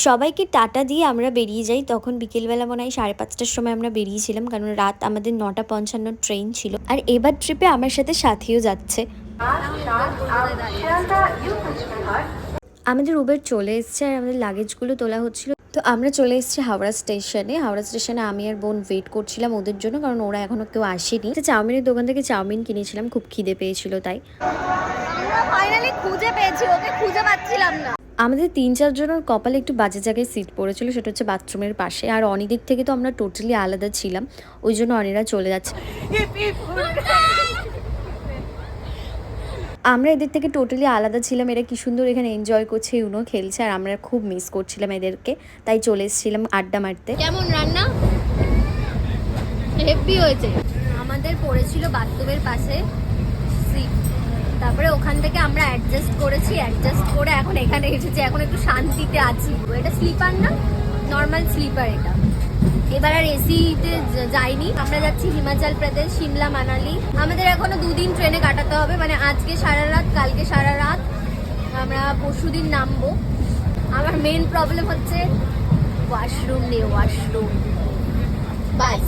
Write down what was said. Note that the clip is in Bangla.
সবাইকে টাটা দিয়ে আমরা বেরিয়ে যাই। তখন বিকেলবেলা মনে হয় 5:30টার সময় আমরা বেরিয়েছিলাম, কারণ রাত আমাদের 9:55 ট্রেন ছিল। আর এবার ট্রিপে আমার সাথে সাথীও যাচ্ছে। আমাদের উবের চলে এসছে আর আমাদের লাগেজগুলো তোলা হচ্ছিল। তো আমরা চলে এসেছি হাওড়া স্টেশনে। হাওড়া স্টেশনে আমি আর বোন ওয়েট করছিলাম ওদের জন্য, কারণ ওরা এখনো কেউ আসেনি। চাউমিনের দোকান থেকে চাউমিন কিনেছিলাম, খুব খিদে পেয়েছিল তাই। আমরা ফাইনালি খুঁজে পেয়েছি, ওকে খুঁজে পাচ্ছিলাম না। আমাদের 3-4 জনের কপালে একটু বাজে জায়গায় সিট পড়েছিল, সেটা হচ্ছে বাথরুমের পাশে। আর অনিদিক থেকে তো আমরা টোটালি আলাদা ছিলাম, ওই জন্য অনিরা চলে যাচ্ছে। আমরা এদের থেকে টোটালি আলাদা ছিলাম। এরা কি সুন্দর এখানে এনজয় করছে, ইউনো খেলছে, আর আমরা খুব মিস করছিলাম এদেরকে, তাই চলে এসেছিলাম আড্ডা মারতে। কেমন রান্না? হেভি হয়েছে। আমাদের পড়েছিল বাথরুমের পাশে সিট, তারপরে ওখান থেকে আমরা অ্যাডজাস্ট করে এখন এখানে এসেছি। এখন একটু শান্তিতে আছি। এটা স্লিপার না, নর্মাল স্লিপার এটা। এবার আর এসিতে যাইনি, আমরা যাচ্ছি হিমাচল প্রদেশ, সিমলা, মানালি। আমাদের এখনো 2 দিন ট্রেনে কাটাতে হবে, মানে আজকে সারা রাত, কালকে সারা রাত। আমরা পরশুদিন নামবো। আমার মেন প্রবলেম হচ্ছে ওয়াশরুম নেই, ওয়াশরুম। বাস।